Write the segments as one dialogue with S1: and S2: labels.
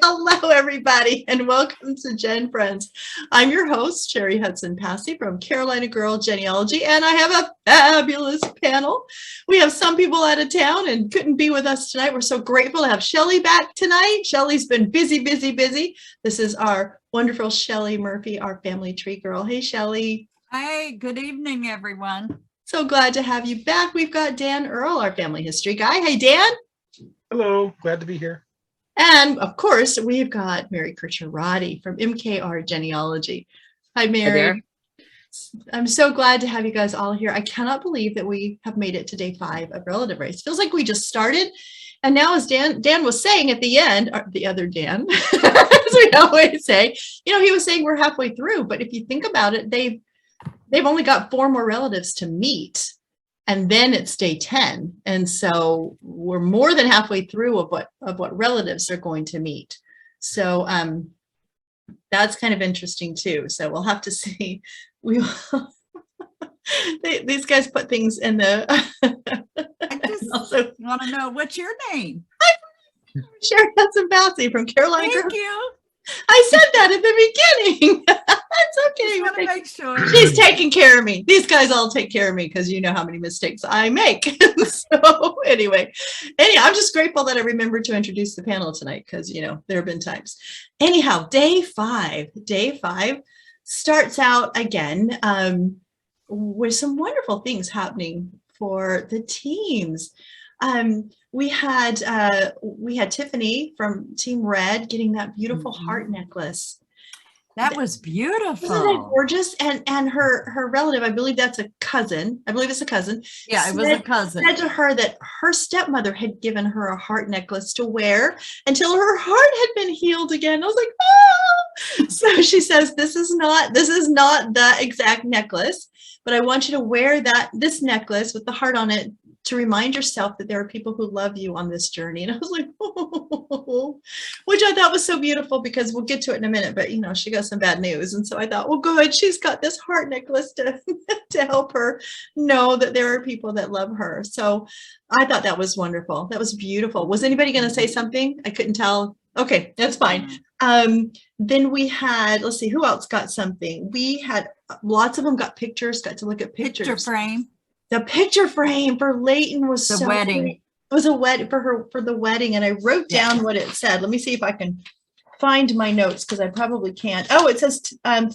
S1: Hello, everybody, and welcome to GenFriends. I'm your host, Cheri Hudson Passey from Carolina Girl Genealogy, and I have a fabulous panel. We have some people out of town and couldn't be with us tonight. We're so grateful to have Shelley back tonight. Shelley's been busy. This is our wonderful Shelley Murphy, our family tree girl. Hey, Shelley.
S2: Hey, good evening, everyone.
S1: So glad to have you back. We've got Dan Earl, our family history guy. Hey, Dan.
S3: Hello, glad to be here.
S1: And of course, we've got Mary Kircher Roddy from MKR Genealogy. Hi, Mary. I'm so glad to have you guys all here. I cannot believe that we have made it to day 5 of relative race. Feels like we just started. And now, as Dan was saying at the end, the other Dan, as we always say, he was saying we're halfway through. But if you think about it, they've only got 4 more relatives to meet. And then it's day 10. And so we're more than halfway through of what relatives are going to meet. So that's kind of interesting too. So we'll have to see. These guys put things in the.
S2: I just also want to know, what's your name?
S1: Sheri Hudson Passey from Carolina.
S2: Thank you.
S1: I said that at the beginning. It's okay.
S2: Just want to make sure.
S1: She's taking care of me. These guys all take care of me because you know how many mistakes I make. So anyway, I'm just grateful that I remembered to introduce the panel tonight because, there have been times. Anyhow, day five starts out again with some wonderful things happening for the teams. We had Tiffany from Team Red getting that beautiful heart necklace.
S2: That was beautiful.
S1: Isn't that gorgeous? And her relative, I believe that's a cousin. I believe it's a cousin.
S2: Yeah, it was a cousin.
S1: Said to her that her stepmother had given her a heart necklace to wear until her heart had been healed again. I was like, oh! So she says, this is not the exact necklace, but I want you to wear this necklace with the heart on it to remind yourself that there are people who love you on this journey. And I was like, oh, which I thought was so beautiful because we'll get to it in a minute, but she got some bad news. And so I thought, well, good, she's got this heart necklace to help her know that there are people that love her. So I thought that was wonderful. That was beautiful. Was anybody going to say something? I couldn't tell. Okay, that's fine. Then we had, let's see, who else got something? We had lots of them got pictures, got to look at pictures.
S2: Picture frame.
S1: The picture frame for Layton was
S2: the
S1: so
S2: wedding.
S1: Great. It was a wedding for the wedding, and I wrote down what it said. Let me see if I can find my notes because I probably can't. Oh, it says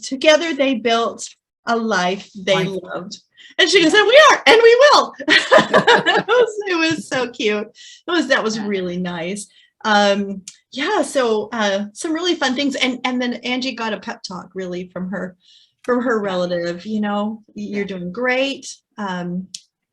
S1: together they built a life they loved. And she said, "We are, and we will." It was so cute. That was really nice. So some really fun things, and then Angie got a pep talk really from her relative. You're doing great.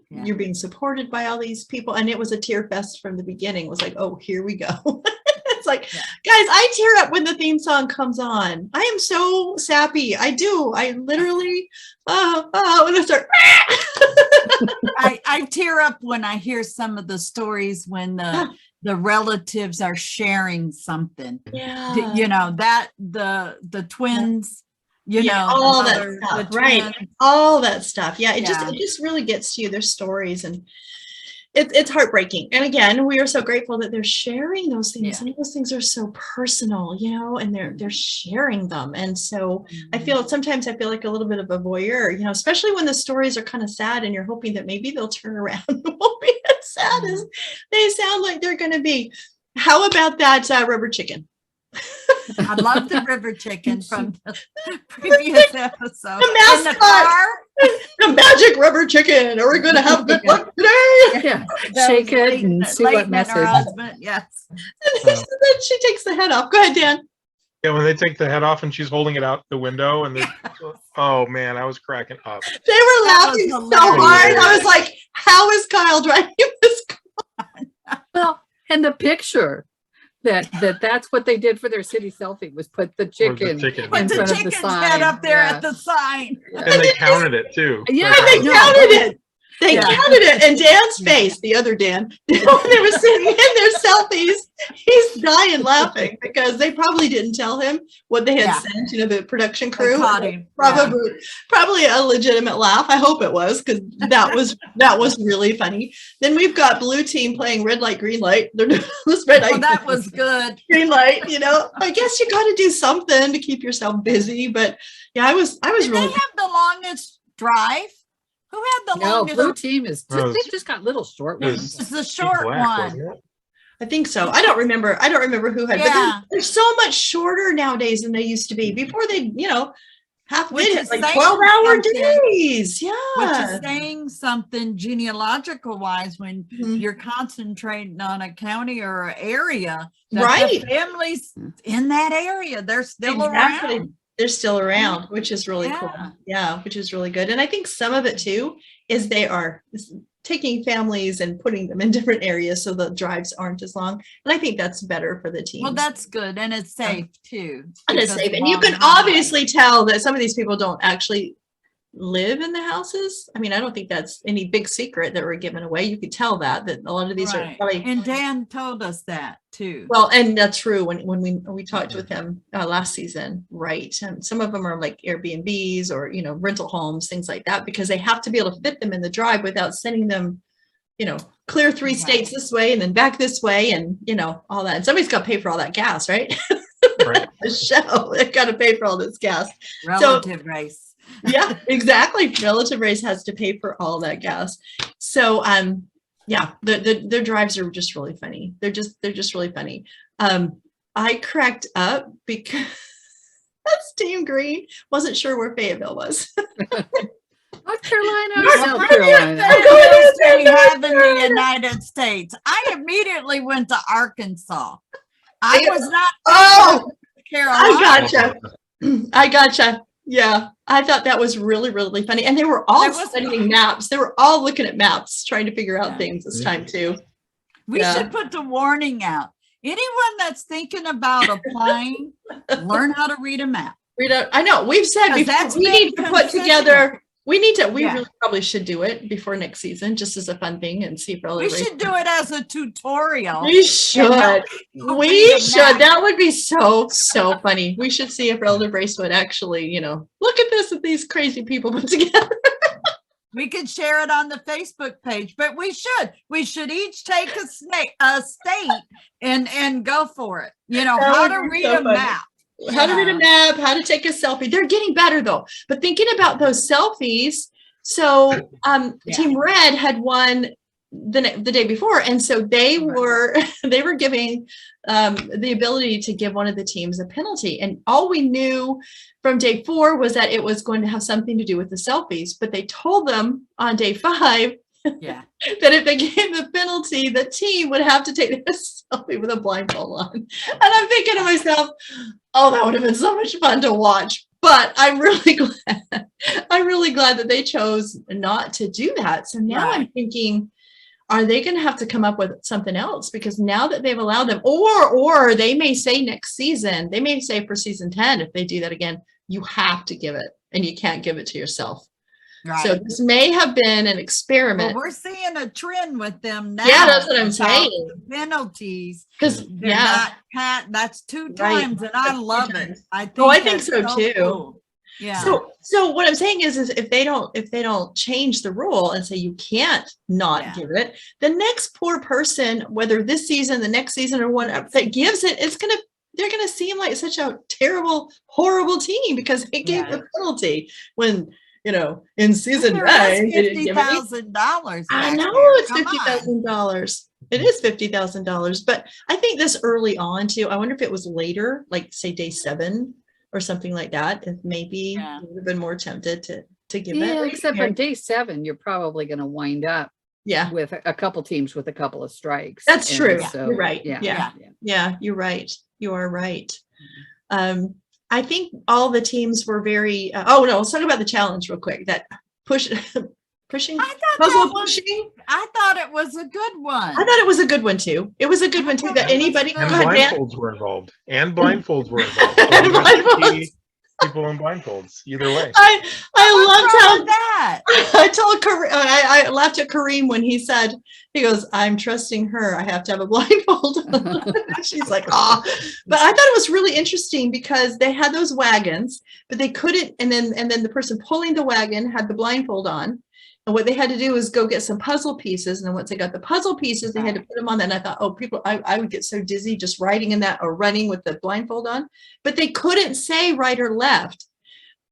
S1: You're being supported by all these people, and it was a tear fest from the beginning. It was like, oh, here we go. It's like, guys, I tear up when the theme song comes on. I am so sappy. I do. I literally when I start.
S2: I tear up when I hear some of the stories when the relatives are sharing something. That the twins.
S1: All that stuff, right? All that stuff. Yeah, it just really gets to you. Their stories, and it's heartbreaking. And again, we are so grateful that they're sharing those things. Some of those things are so personal, and they're sharing them. And so I feel like a little bit of a voyeur, especially when the stories are kind of sad, and you're hoping that maybe they'll turn around and won't be as sad as they sound like they're going to be. How about that rubber chicken?
S2: I love the river chicken from the previous episode.
S1: The mascot, the magic rubber chicken. Are we going to have good luck today?
S4: Yeah, shake it and see what messes.
S2: Yes.
S1: And then she takes the head off. Go ahead, Dan.
S3: Yeah, when they take the head off and she's holding it out the window, and oh man, I was cracking up.
S1: They were laughing so hard. I was like, "How is Kyle driving this car?"
S4: Well, and the picture. That's what they did for their city selfie was put the chicken in front of the sign.
S2: Head up there at the sign.
S3: And they counted it too.
S4: Yeah,
S1: they counted it. They counted it, and Dan's face, the other Dan, when they were sitting in their selfies, he's dying laughing because they probably didn't tell him what they had sent, the production crew. Probably a legitimate laugh. I hope it was, because that was really funny. Then we've got blue team playing red light, green light. They're doing this red light.
S2: That was good.
S1: Green light, I guess you got to do something to keep yourself busy. But yeah, I was
S2: Did
S1: really.
S2: they have the longest drive? Who had the longest?
S4: Blue team is just, they just got little short ones.
S2: It's the short one.
S1: I think so. I don't remember who had, but they're so much shorter nowadays than they used to be. Before they, half minutes, like 12-hour days. Yeah.
S2: Which is saying something genealogical wise when you're concentrating on a county or an area.
S1: Right.
S2: The families in that area, they're still around.
S1: They're still around, which is really cool. Yeah, which is really good. And I think some of it too is they are taking families and putting them in different areas so the drives aren't as long. And I think that's better for the team.
S2: Well, that's good. And it's safe too.
S1: And it's safe. And you can obviously tell that some of these people don't actually live in the houses. I mean, I don't think that's any big secret that we're giving away. You could tell that a lot of these are probably.
S2: And Dan told us that too.
S1: Well, and that's true when we talked with him last season, right? And some of them are like Airbnbs or, rental homes, things like that, because they have to be able to fit them in the drive without sending them, clear 3 states this way and then back this way and, all that. And somebody's got to pay for all that gas, right?
S3: Right.
S1: The show, they've got to pay for all this gas.
S2: Relative race.
S1: Yeah, exactly. Relative race has to pay for all that gas. So, their drives are just really funny. They're just really funny. I cracked up because Team Green wasn't sure where Fayetteville was.
S4: North Carolina,
S1: North
S4: South Carolina.
S2: We have in the United States. I immediately went to Arkansas. I was not.
S1: Oh,
S2: Carolina.
S1: I gotcha. Yeah, I thought that was really, really funny. And they were all studying maps. They were all looking at maps, trying to figure out things this time too.
S2: We should put the warning out. Anyone that's thinking about applying, learn how to read a map.
S1: I know we've said before, we need to put together. We really probably should do it before next season, just as a fun thing, and see if
S2: we should do it as a tutorial.
S1: We should. We should. That would be so funny. We should see if Elder Brace would actually, look at this, that these crazy people put together.
S2: We could share it on the Facebook page, but we should each take a state and go for it. How to read a map.
S1: How to read a map, how to take a selfie. They're getting better though. But thinking about those selfies, so Team Red had won the day before, and so they were giving the ability to give one of the teams a penalty. And all we knew from day 4 was that it was going to have something to do with the selfies. But they told them on day 5 that if they gave the penalty, the team would have to take a selfie with a blindfold on. And I'm thinking to myself, oh, that would have been so much fun to watch. But I'm really glad that they chose not to do that. So now I'm thinking, are they going to have to come up with something else? Because now that they've allowed them, or they may say next season, they may say for season 10, if they do that again, you have to give it and you can't give it to yourself. Right. So this may have been an experiment.
S2: Well, we're seeing a trend with them now.
S1: Yeah, that's what I'm saying.
S2: Penalties,
S1: because
S2: that's 2 times, and I love it. I think
S1: so too.
S2: Cool. Yeah.
S1: So what I'm saying is if they don't change the rule and say you can't not give it, the next poor person, whether this season, the next season, or whatever that gives it, they're gonna seem like such a terrible, horrible team because they gave a penalty when. In season 9,
S2: $50,000.
S1: I know it's $50,000. It is $50,000, but I think this early on too. I wonder if it was later, like say day 7 or something like that. If maybe you would have been more tempted to give it.
S4: Except for day 7, you're probably going to wind up. With a couple teams with a couple of strikes.
S1: That's true.
S4: So,
S1: you're right. Yeah. You're right. You are right. I think all the teams were very. Let's talk about the challenge real quick. That pushing.
S2: I thought it was a good one.
S1: I thought it was a good one too. It was a good one too. That anybody
S3: and blindfolds were involved. And blindfolds were involved. So people in blindfolds. Either way.
S1: I loved
S2: What's wrong
S1: how
S2: with that?
S1: I told Karim, I laughed at Karim when he goes, I'm trusting her. I have to have a blindfold on. She's like, oh, but I thought it was really interesting because they had those wagons, but they couldn't. And then the person pulling the wagon had the blindfold on. And what they had to do was go get some puzzle pieces. And then once they got the puzzle pieces, they had to put them on that. And I thought, oh, I would get so dizzy just riding in that or running with the blindfold on, but they couldn't say right or left.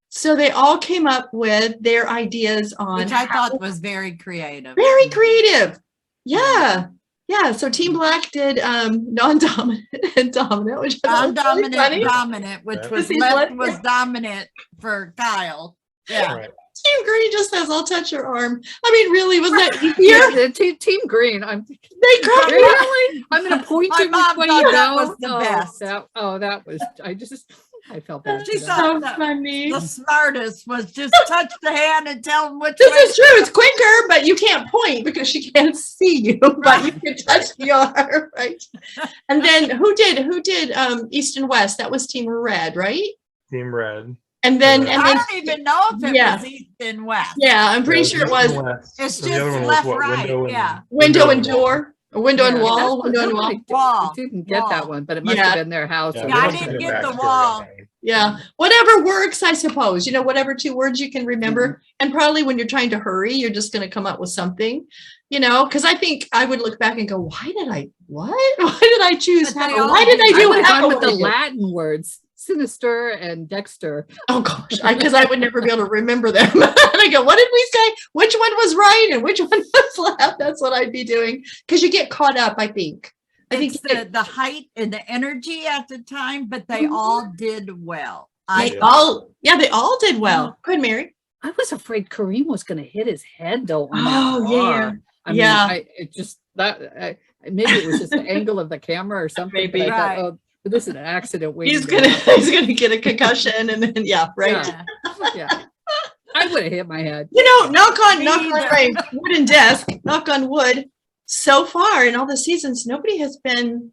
S1: So they all came up with their ideas on
S2: Which I thought was very creative.
S1: very creative. Yeah. Yeah. So Team Black did non-dominant and dominant, which I thought was really funny.
S2: Dominant, which
S3: Yeah.
S2: was left was dominant for Kyle. Yeah.
S3: Right.
S1: Team Green just says, I'll touch your arm. I mean, really, was that easier?
S4: Team Green.
S1: They cracked me up.
S4: Really? I'm going to point
S2: My
S4: to
S2: mom
S4: which one
S2: thought
S4: you
S2: that
S4: know.
S2: was the best.
S4: That was, I felt bad.
S2: She
S4: for
S2: saw
S4: that.
S1: So funny.
S2: The smartest was just touch the hand and tell them which
S1: This
S2: way.
S1: is true. It's quicker, but you can't point because she can't see you, but you can touch the arm, right? And then who did East and West? That was Team Red, right?
S3: Team Red.
S1: And then
S2: I don't even know if it
S1: Yeah.
S2: was East and West.
S1: yeah, I'm pretty sure it was
S2: It's
S3: And the
S2: just
S3: other one was
S2: left,
S3: what,
S2: right. Yeah.
S1: window and
S3: wall.
S1: door, or window and
S4: Yeah,
S1: wall,
S4: that's
S1: window and wall.
S4: nobody
S2: Wall.
S4: didn't get that
S2: Wall.
S4: one, but it must
S1: Yeah.
S4: have been their house.
S3: Yeah,
S4: or
S3: we
S2: I
S3: don't
S4: something.
S2: didn't
S3: get
S2: get the
S3: backstory on
S2: wall.
S3: that one.
S1: Yeah, whatever works, I suppose. Whatever two words you can remember. And probably when you're trying to hurry, you're just going to come up with something, because I think I would look back and go, why did I choose
S2: But they
S1: Haggle?
S2: all
S1: Why did I
S2: did.
S4: I
S1: do
S4: would have gone
S1: Haggle?
S4: with the
S1: when I did?
S4: Latin words, sinister and dexter.
S1: Oh gosh, because I would never be able to remember them. And I go, what did we say? Which one was right and which one was left? That's what I'd be doing. Because you get caught up, I think.
S2: It's the height and the energy at the time, but they all did well.
S1: they all did well. Good, Mary.
S4: I was afraid Karim was going to hit his head though. On
S1: Oh,
S4: that
S1: yeah.
S4: bar. I mean,
S1: Yeah.
S4: maybe it was just the angle of the camera or something.
S1: Maybe.
S4: But I
S2: Right.
S4: thought, oh, this is an accident. waiting
S1: He's
S4: to
S1: gonna
S4: happen.
S1: get a concussion and then right.
S4: Yeah. Yeah. I would have hit my head.
S1: Knock on
S2: Me
S1: knock on
S2: either.
S1: right, wooden desk, knock on wood. So far in all the seasons, nobody has been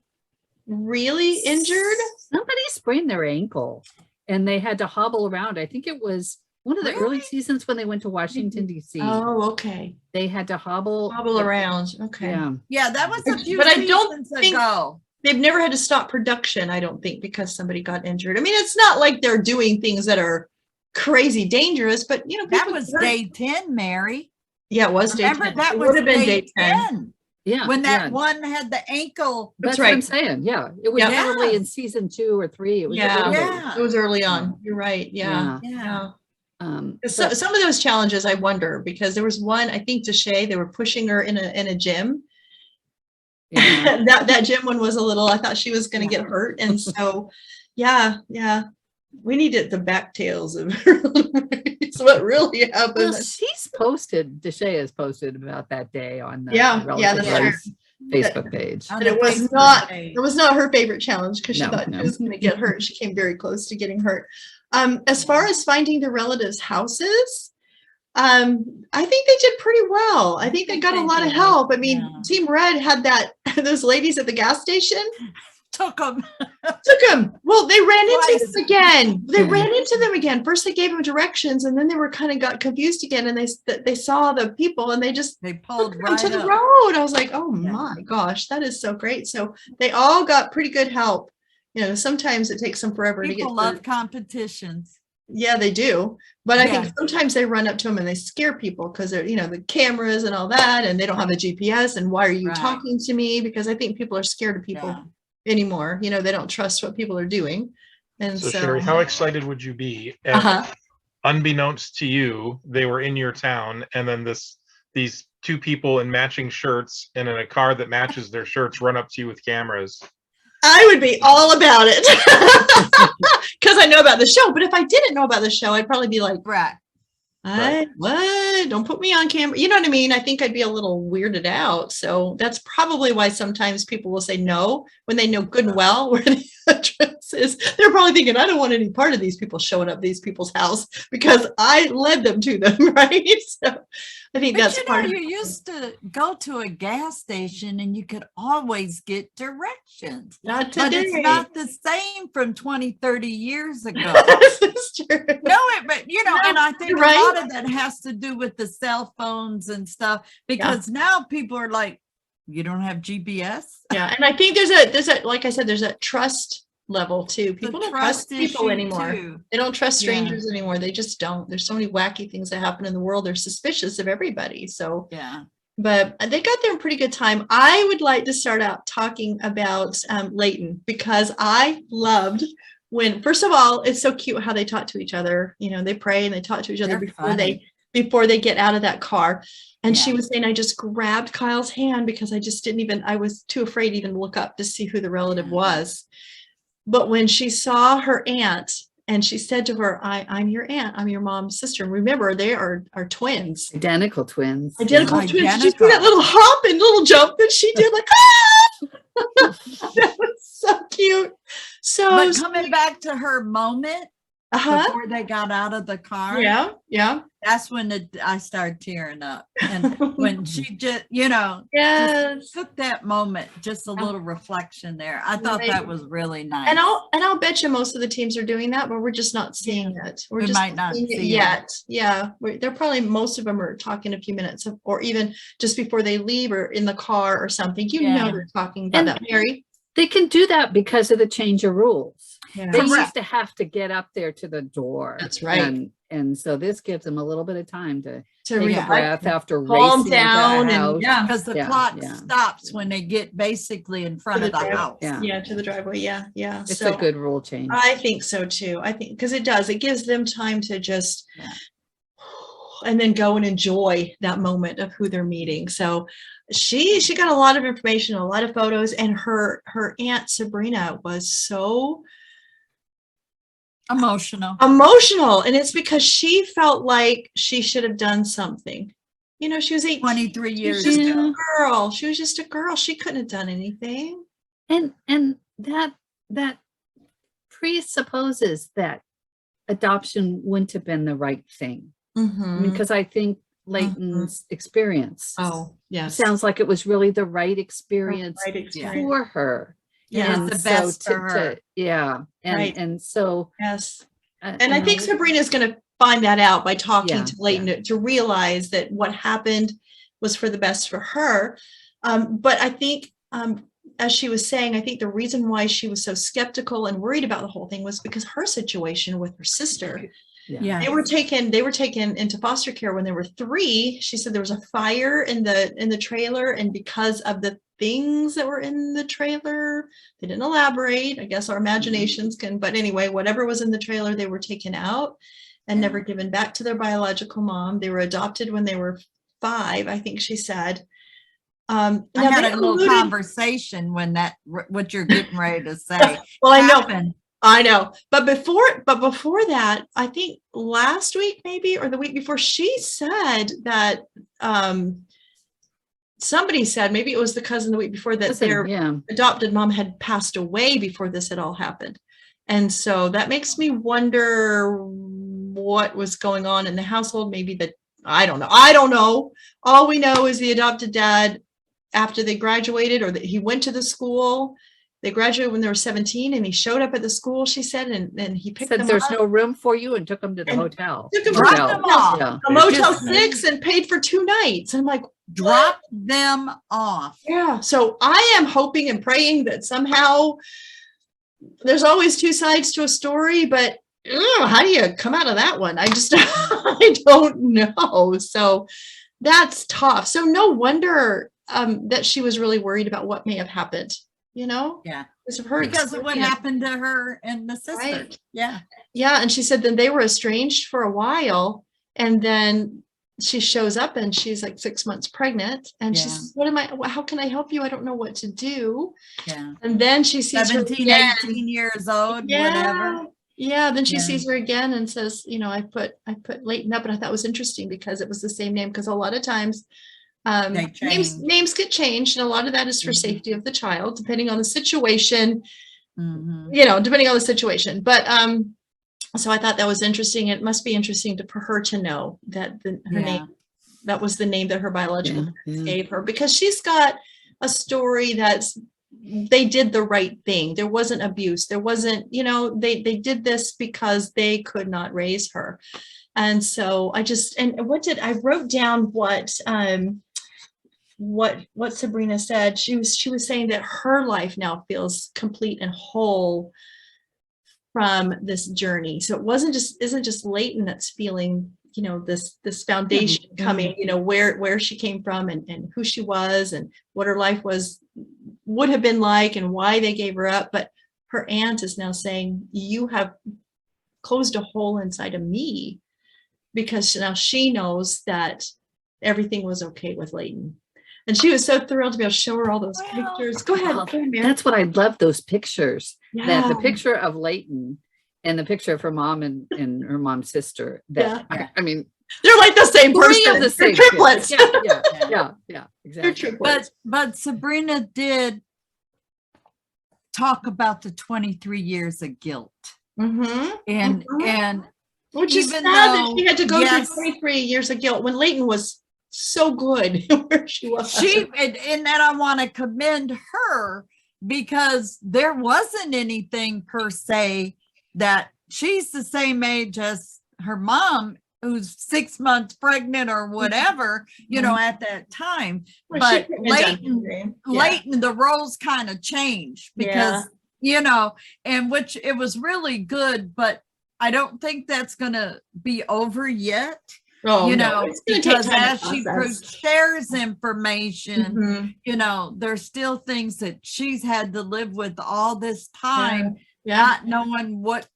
S1: really injured.
S4: Somebody sprained their ankle and they had to hobble around. I think it was one of the early
S2: Really?
S4: seasons when they went to Washington, D.C.
S1: Oh, okay.
S4: They had to hobble
S1: Around. Okay.
S4: Yeah.
S2: Yeah, that was a few
S1: But I don't
S2: seasons
S1: think-
S2: ago.
S1: They've never had to stop production, I don't think, because somebody got injured. I mean, it's not like they're doing things that are crazy dangerous, but people
S2: That was
S1: get hurt.
S2: day 10, Mary.
S1: Yeah, it was day
S2: Remember
S1: 10.
S2: that
S1: It
S2: was
S1: would have been
S2: day
S1: day 10.
S2: 10
S4: Yeah.
S2: when that
S4: yeah.
S2: one had the ankle.
S4: That's
S1: That's
S4: what I'm
S1: right.
S4: saying. Yeah. It was
S1: Yeah.
S4: probably in season 2 or 3. It was
S1: Yeah.
S4: early.
S2: Yeah.
S1: It was early on. You're right. Yeah.
S2: Yeah.
S1: So,
S4: But-
S1: some of those challenges I wonder, because there was one, I think Deshay, they were pushing her in a gym.
S4: yeah.
S1: that gym one was a little, I thought she was going to get hurt. And so, yeah. We needed the back tales of so what really
S4: Well,
S1: happened.
S4: Deshay has posted about that day on the
S1: Yeah,
S4: Relative
S1: that's
S4: Rights Facebook page.
S2: On
S1: And
S2: the
S1: it was
S2: Facebook
S1: not-
S2: page.
S1: It was not her favorite challenge because she
S4: No,
S1: thought
S4: no.
S1: she was going to get hurt. She came very close to getting hurt. As far as finding the relatives' houses, I think they did pretty well. I think they got a
S2: they
S1: lot of
S2: did,
S1: help. I mean,
S2: yeah.
S1: Team Red had those ladies at the gas station
S2: Took them.
S1: took them. Well, they ran into
S2: Twice.
S1: them again. They
S4: Yeah.
S1: ran into them again. First, they gave them directions, and then they were kind of got confused again. And they saw the people, and they just
S2: They
S1: took
S2: pulled
S1: them
S2: right
S1: to the
S2: up.
S1: road. I was like, oh
S2: Yeah.
S1: my gosh, that is so great. So they all got pretty good help. Sometimes it takes them forever to get.
S2: People love competitions.
S1: Yeah, they do. But I
S2: Yeah.
S1: think sometimes they run up to them and they scare people because they're, the cameras and all that, and they don't have a GPS. And why are you
S2: Right.
S1: talking to me? Because I think people are scared of people
S2: Yeah.
S1: anymore. They don't trust what people are doing. And
S3: So
S1: so,
S3: Cheri, how excited would you be if,
S1: uh-huh.
S3: unbeknownst to you, they were in your town, and then these two people in matching shirts and in a car that matches their shirts run up to you with cameras?
S1: I would be all about it because I know about the show. But if I didn't know about the show, I'd probably be like,
S2: Right.
S1: what? Don't put me on camera. You know what I mean? I think I'd be a little weirded out. So that's probably why sometimes people will say no when they know good and well where addresses. They're probably thinking, I don't want any part of these people showing up at these people's house because I led them to them, right? So I think
S2: But
S1: that's
S2: you know,
S1: part of
S2: you
S1: it.
S2: used to go to a gas station and you could always get directions.
S1: Not
S2: But
S1: today.
S2: it's not the same from 20, 30 years ago.
S1: That's true.
S2: No, but you know,
S1: No,
S2: and I think
S1: you're
S2: a
S1: right.
S2: lot of that has to do with the cell phones and stuff, because now people are like, you don't have GPS?
S1: Yeah, and I think there's a like I said, there's a trust level too. People don't trust people
S2: issue,
S1: anymore.
S2: too.
S1: They don't trust
S2: Yeah.
S1: strangers anymore. They just don't. There's so many wacky things that happen in the world. They're suspicious of everybody. So,
S2: Yeah.
S1: but they got there in pretty good time. I would like to start out talking about Layton, because I loved when, first of all, it's so cute how they talk to each other. You know, they pray and they talk to each other
S2: They're
S1: before they get out of that car. And she
S2: Yeah.
S1: was saying, I just grabbed Kyle's hand because I was too afraid to even look up to see who the relative
S2: Yeah.
S1: was. But when she saw her aunt and she said to her, I'm your aunt, I'm your mom's sister. And remember, they are twins.
S4: Identical twins.
S1: Identical
S2: Yeah.
S1: twins. Did you see
S2: Identical.
S1: that little hop and little jump that she did? Like, that was so cute. So
S2: But coming back to her moment before they got out of the car,
S1: yeah.
S2: that's when I started tearing up. And when she just, you know,
S1: Yes.
S2: just took that moment, just a little reflection there. I thought that was really nice.
S1: And I'll bet you most of the teams are doing that, but we're just not seeing it.
S2: We
S1: just
S2: might not
S1: seeing it
S2: see
S1: yet. Yeah, they're probably, most of them are talking a few minutes, or even just before they leave or in the car or something. You know,
S2: Yeah.
S1: they're talking about that, Mary.
S4: They can do that because of the change of rules.
S1: Yeah.
S4: They
S2: Correct.
S4: used to have to get up there to the door.
S1: That's right.
S4: And so this gives them a little bit of time to
S1: To
S4: take
S1: read
S4: a breath after
S1: calm
S4: racing
S1: down
S4: into the
S1: and
S4: house.
S2: Because the
S4: Yeah,
S2: clock
S4: yeah.
S2: stops when they get basically in front of the house.
S4: Yeah.
S1: to the driveway. Yeah.
S4: It's
S1: So
S4: a good rule change.
S1: I think so too. I think because it does. It gives them time to just and then go and enjoy that moment of who they're meeting. So she got a lot of information, a lot of photos, and her aunt Sabrina was so
S2: Emotional.
S1: emotional, and it's because she felt like she should have done something. You know, she was 18.
S2: 23
S1: She was
S2: years
S1: just
S2: ago.
S1: a girl. She was just a girl. She couldn't have done anything.
S4: And that presupposes that adoption wouldn't have been the right thing. Because I think Layton's experience
S1: Oh, yes.
S4: sounds like it was really the right experience
S1: Right experience.
S4: for her.
S2: Yeah,
S4: And
S2: it's the best
S4: so
S2: for her.
S4: yeah. And
S1: Right.
S4: and so
S1: Yes.
S4: uh,
S1: And I
S4: you
S1: think
S4: know,
S1: Sabrina's going to find that out by talking
S4: Yeah,
S1: to Layton to realize that what happened was for the best for her. But I think, as she was saying, I think the reason why she was so skeptical and worried about the whole thing was because her situation with her sister.
S2: Yeah.
S1: They were taken into foster care when they were 3. She said there was a fire in the trailer, and because of the things that were in the trailer, they didn't elaborate. I guess our imaginations can, but anyway, whatever was in the trailer, they were taken out and never given back to their biological mom. They were adopted when they were 5, I think she said.
S2: I had a little conversation when what you're getting ready to say.
S1: Well,
S2: happened.
S1: I know. But before that, I think last week maybe, or the week before, she said that somebody said, maybe it was the cousin the week before, that their adopted mom had passed away before this had all happened. And so that makes me wonder what was going on in the household. Maybe that, I don't know. All we know is the adopted dad, after they graduated, or that he went to the school. They graduated when they were 17, and he showed up at the school, she said, and he picked them
S4: there's
S1: up.
S4: no room for you and took them to the hotel.
S1: Took them
S2: Drop them off.
S4: Yeah.
S1: a Motel 6 and paid for 2 nights. I'm like,
S2: Drop them off.
S1: yeah. So I am hoping and praying that somehow, there's always 2 sides to a story, but how do you come out of that one? I just, I don't know. So that's tough. So no wonder that she was really worried about what may have happened, you know?
S2: Yeah.
S1: Because
S2: of what happened to her and the sister.
S1: Right.
S2: Yeah.
S1: Yeah. And she said then they were estranged for a while, and then she shows up and she's like 6 months pregnant, and she says, how can I help you? I don't know what to do.
S2: Yeah.
S1: And then she sees
S2: 17,
S1: her
S2: 18 years old, whatever.
S1: Yeah. Then she sees her again and says, I put Layton up, and I thought it was interesting because it was the same name. Because a lot of times names get changed, and a lot of that is for safety of the child, depending on the situation. you know, depending on the situation. But so I thought that was interesting. It must be interesting for her to know that her name, that was the name that her biological parents gave her, because she's got a story that's, they did the right thing. There wasn't abuse. There wasn't, you know, they did this because they could not raise her. And so I wrote down what Sabrina said. She was saying that her life now feels complete and whole from this journey. So it isn't just Layton that's feeling, you know, this foundation coming, you know, where she came from and who she was and what her life would have been like and why they gave her up. But her aunt is now saying, you have closed a hole inside of me, because now she knows that everything was okay with Layton. And she was so thrilled to be able to show her all those pictures. Go ahead.
S4: That's what I love, those pictures.
S1: Yeah.
S4: That the picture of Layton and the picture of her mom and her mom's sister. That I mean,
S1: they're like the same person.
S4: Of the same
S1: triplets.
S4: Yeah, exactly.
S2: But Sabrina did talk about the 23 years of guilt. And
S1: which is sad that she had to go through 23 years of guilt when Layton was so good where she was.
S2: And that I want to commend her, because there wasn't anything per se, that she's the same age as her mom, who's 6 months pregnant or whatever, you know, at that time. But Layton, the roles kind of changed because, you know, and which it was really good, but I don't think that's going to be over yet. You know, because as she shares information, you know, there's still things that she's had to live with all this time, not knowing what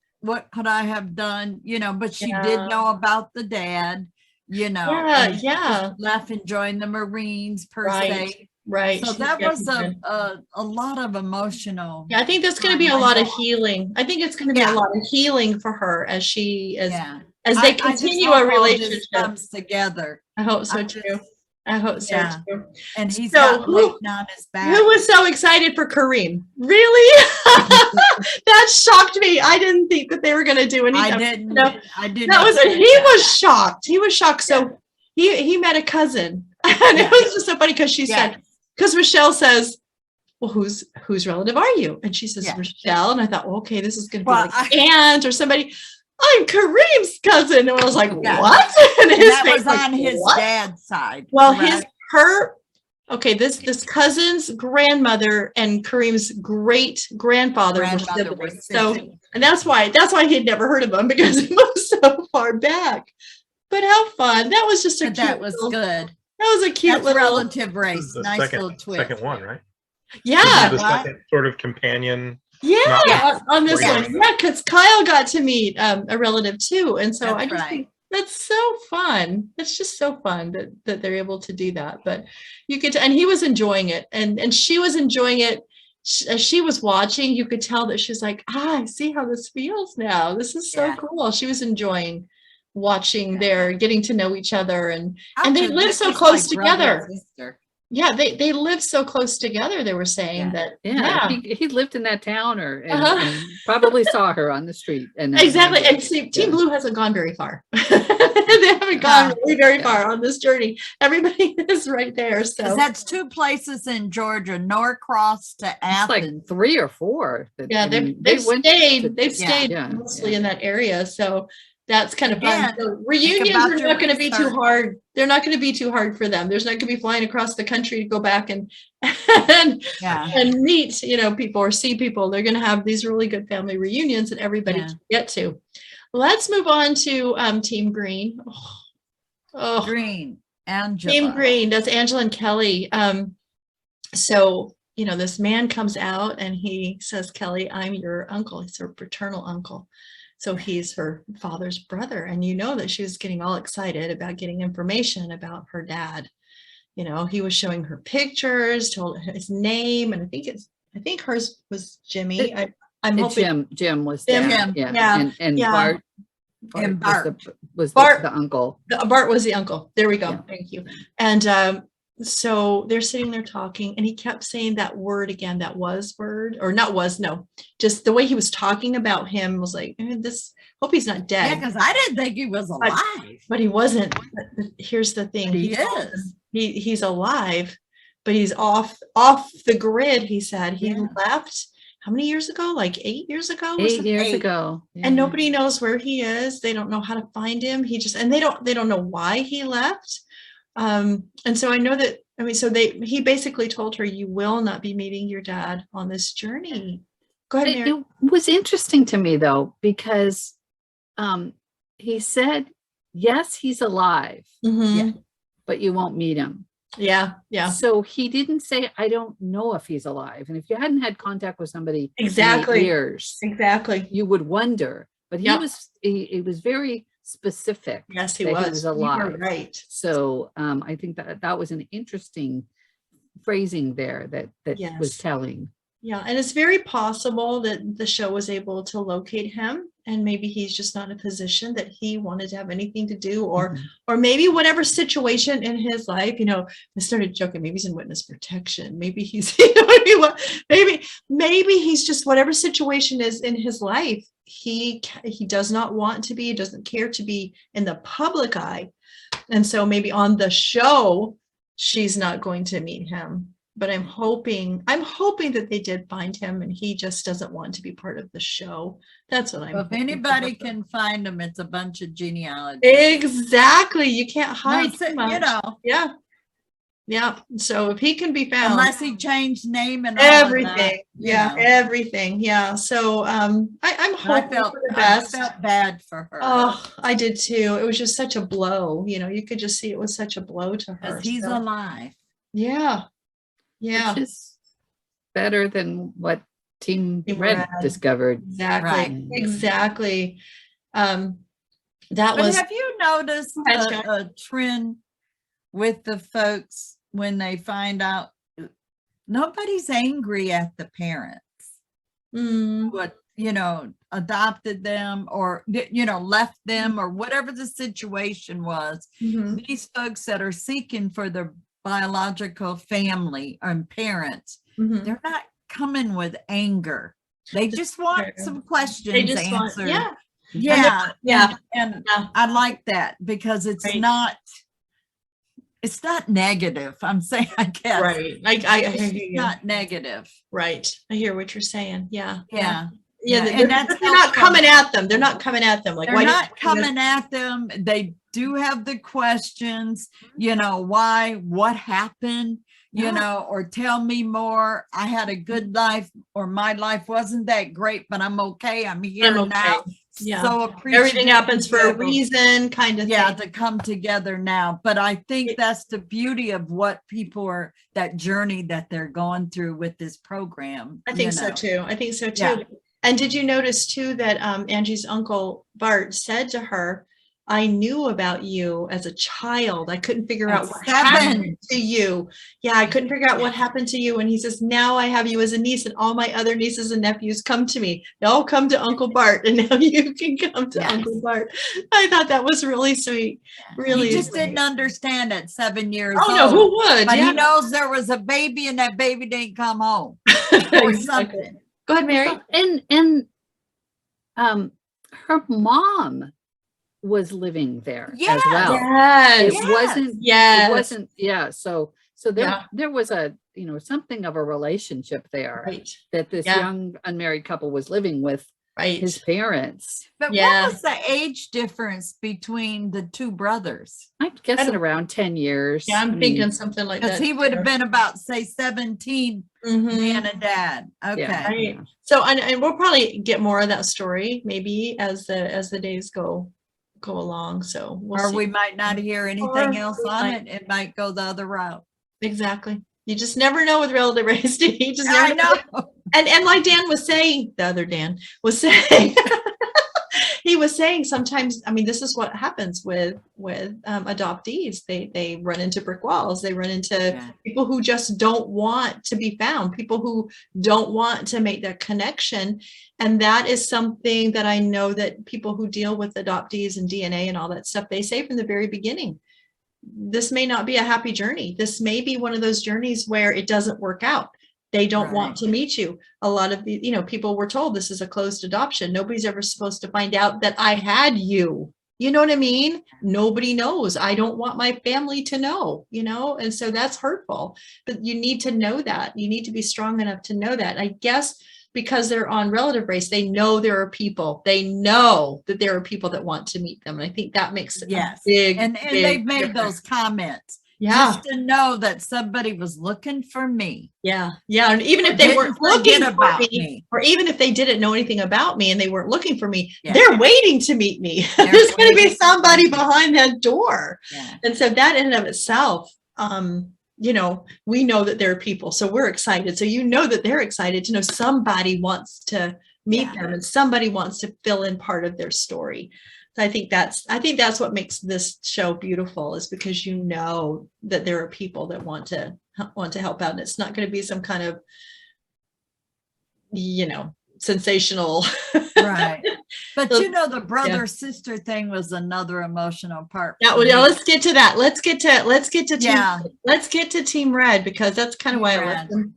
S2: could I have done, you know, but she did know about the dad, you know, left enjoying the Marines per se.
S1: Right.
S2: So that was a lot of emotional.
S1: Yeah, I think that's going to be a lot of healing. I think it's going to be a lot of healing for her as they continue a relationship.
S2: Comes together.
S1: I hope so too. I hope so too.
S2: And he's got Layton on his back.
S1: Who was so excited for Karim? Really? That shocked me. I didn't think that they were going to do anything.
S2: I didn't.
S1: He was shocked. He was shocked. So he met a cousin, and it was just so funny because she said, because Michelle says, well, whose relative are you? And she says, Michelle. And I thought, well, okay, this is going to be like aunt or somebody. I'm Karim's cousin. And I was like, what? And
S2: that was on his dad's side.
S1: Well, this cousin's grandmother and Karim's great grandfather were siblings. So, and that's why he had never heard of them, because he was so far back. But how fun. That was just good. That was a cute little
S2: relative race. Nice little twist.
S3: Second one, right?
S1: Yeah.
S3: The second sort of companion.
S1: Yeah, on this one. Yeah, because Kyle got to meet a relative too. And so I just think that's so fun. It's just so fun that they're able to do that. But you could, and he was enjoying it, and she was enjoying it. As she was watching, you could tell that she's like, I see how this feels now. This is so cool. She was enjoying watching their getting to know each other, and they live so close together. Yeah, they live so close together. They were saying that.
S4: Yeah, he lived in that town, and probably saw her on the street. And
S1: exactly. And see, Team Blue hasn't gone very far. They haven't gone really very far on this journey. Everybody is right there. So
S2: that's 2 places in Georgia, Norcross to Athens.
S4: Like 3 or 4.
S1: Yeah, they've stayed mostly in that area. So that's kind of fun. So reunions are not going to be too hard. They're not going to be too hard for them. There's not going to be flying across the country to go back and meet, people or see people. They're going to have these really good family reunions that everybody can get to. Let's move on to Team Green.
S2: Green, Angela.
S1: Team Green, that's Angela and Kelly. So, this man comes out and he says, Kelly, I'm your uncle. He's her paternal uncle. So he's her father's brother. And that she was getting all excited about getting information about her dad. He was showing her pictures, told her his name, and I think hers was Jimmy. I'm hoping
S4: Jim was
S1: Jim.
S4: Yeah. And Bart was the uncle.
S1: Bart was the uncle. There we go.
S4: Yeah.
S1: Thank you. And so they're sitting there talking, and he kept saying that word again, that was word, or not was, no, just the way he was talking about him was like, hope he's not
S2: Yeah,
S1: dead.
S2: because I didn't think he was alive.
S1: But he wasn't. But here's the thing.
S2: But he is.
S1: He's alive, but he's off the grid, he said. He left how many years ago? Like 8 years ago?
S4: 8 years ago. Yeah.
S1: And nobody knows where he is. They don't know how to find him. And they don't know why he left. And so I know that, he basically told her, you will not be meeting your dad on this journey. Go ahead, Mary.
S4: It was interesting to me though, because he said, yes, he's alive, but you won't meet him.
S1: Yeah.
S4: So he didn't say, I don't know if he's alive. And if you hadn't had contact with somebody
S1: exactly
S4: in 8 years,
S1: you
S4: would wonder. But he was very specific.
S1: Yes, he
S4: that
S1: was.
S4: He was alive.
S1: You're right.
S4: So I think that was an interesting phrasing there that was telling.
S1: Yeah, and it's very possible that the show was able to locate him, and maybe he's just not in a position that he wanted to have anything to do, or maybe whatever situation in his life, I started joking, maybe he's in witness protection, maybe he's, maybe he's just, whatever situation is in his life, he does not want to be, doesn't care to be in the public eye. And so maybe on the show, she's not going to meet him. But I'm hoping that they did find him, and he just doesn't want to be part of the show. That's what I'm.
S2: If anybody can find him, it's a bunch of genealogy.
S1: Exactly. You can't hide too much. Yeah. So if he can be found,
S2: unless he changed name and
S1: everything. Everything. Yeah. So I'm hoping for the best.
S2: I felt bad for her.
S1: Oh, I did too. It was just such a blow. You could just see it was such a blow to her.
S2: He's alive.
S1: Yeah. Yeah.
S4: Which is better than what Team Red discovered.
S1: Exactly.
S2: Right.
S1: Exactly. Have
S2: you noticed a trend with the folks when they find out nobody's angry at the parents but adopted them or left them or whatever the situation was? These folks that are seeking for their biological family and parents, they're not coming with anger. They just want some questions answered. And I like that because it's not negative. I'm saying, I guess.
S1: Right. I hear you.
S2: Not negative.
S1: Right. I hear what you're saying. Yeah.
S2: Yeah.
S1: And they're not coming at them. They're not coming at them. Like,
S2: they're not coming at them. They do have the questions, why, what happened, or tell me more. I had a good life, or my life wasn't that great, but I'm okay. I'm here now.
S1: Yeah.
S2: So
S1: everything happens for a reason, kind of
S2: thing. To come together now. But I think that's the beauty of what people that journey that they're going through with this program.
S1: I think so too. Yeah. And did you notice too that Angie's uncle Bart said to her, I knew about you as a child. I couldn't figure out what happened to you. Yeah, I couldn't figure out what happened to you. And he says, now I have you as a niece, and all my other nieces and nephews come to me. They all come to Uncle Bart, and now you can come to Uncle Bart. I thought that was really sweet. Really,
S2: he just didn't understand at 7 years
S1: old. No, who would?
S2: But he knows there was a baby, and that baby didn't come home or something.
S1: Go ahead, Mary.
S4: And her mom was living there as well.
S1: Yes.
S4: It wasn't. Yeah. So there was a, something of a relationship there that this young unmarried couple was living with his parents.
S2: But what was the age difference between the two brothers?
S4: I'm guessing around 10 years.
S1: Yeah, I'm thinking something like that.
S2: Because he would have been about, say, 17 and a dad. Okay.
S4: Yeah.
S1: Right. So, and we'll probably get more of that story maybe as the days go along. So we'll see.
S2: We might not hear anything else on it. It might go the other route.
S1: Exactly. You just never know with relative race. You just never know. And like Dan was saying, the other Dan was saying, he was saying sometimes, this is what happens with adoptees. They run into brick walls. They run into people who just don't want to be found, people who don't want to make that connection. And that is something that I know that people who deal with adoptees and DNA and all that stuff, they say from the very beginning, this may not be a happy journey. This may be one of those journeys where it doesn't work out. They don't want to meet you. A lot of the, people were told this is a closed adoption. Nobody's ever supposed to find out that I had you. You know what I mean? Nobody knows. I don't want my family to know, and so that's hurtful. But you need to know that. You need to be strong enough to know that. I guess because they're on relative race, they know there are people. They know that there are people that want to meet them. And I think that makes it a big,
S2: and
S1: big
S2: they've made
S1: difference.
S2: those comments.
S1: Yeah.
S2: Just to know that somebody was looking for me.
S1: Yeah. Yeah. And even if they weren't looking for me, or even if they didn't know anything about me and they weren't looking for me, they're waiting to meet me. There's going to be somebody behind that door. Yeah. And so that in and of itself, we know that there are people. So we're excited. So that they're excited to know somebody wants to meet them and somebody wants to fill in part of their story. So I think that's what makes this show beautiful, is because that there are people that want to help out, and it's not going to be some kind of sensational.
S2: Right. But the brother sister thing was another emotional part.
S1: Yeah, well, let's get to that. Let's get to Team Red, because that's kind of why I left them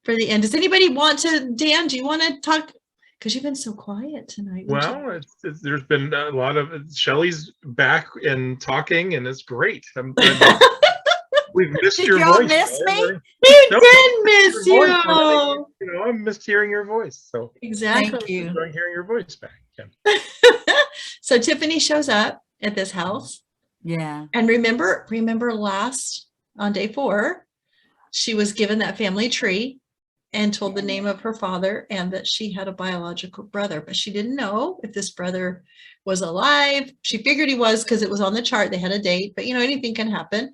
S1: for the end. Does anybody want to? Dan, do you want to talk? Because you've been so quiet tonight.
S3: Well, there's been a lot of Shelley's back and talking, and it's great. We've missed your voice.
S2: Miss me?
S1: We did miss you.
S3: I missed hearing your voice. So
S1: exactly.
S2: Thank you.
S3: Enjoying hearing your voice back. Yeah.
S1: So Tiffany shows up at this house.
S2: Yeah.
S1: And remember on day 4, she was given that family tree and told the name of her father and that she had a biological brother, but she didn't know if this brother was alive. She figured he was because it was on the chart. They had a date, but anything can happen.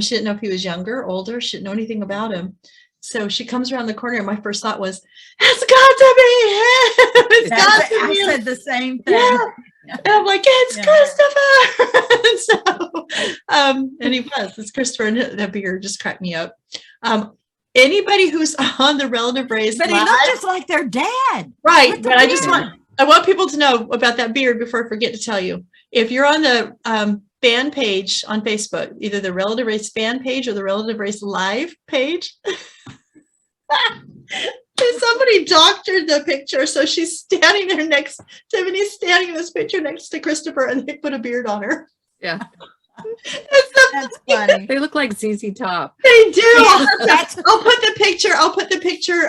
S1: She didn't know if he was younger, older. She didn't know anything about him. So she comes around the corner, and my first thought was, "It's got to be him. It's got to be him."
S2: I said the same thing.
S1: Yeah. And I'm like, "It's Christopher." And he was. It's Christopher, and that beard just cracked me up. Anybody who's on the relative race,
S2: but he looked just like their dad,
S1: right? But I want people to know about that beard before I forget to tell you. If you're on the fan page on Facebook, either the Relative Race fan page or the Relative Race live page, somebody doctored the picture, so she's standing there Tiffany's standing in this picture next to Christopher, and they put a beard on her.
S4: Yeah.
S2: That's funny.
S4: They look like ZZ Top.
S1: They do. I'll put the picture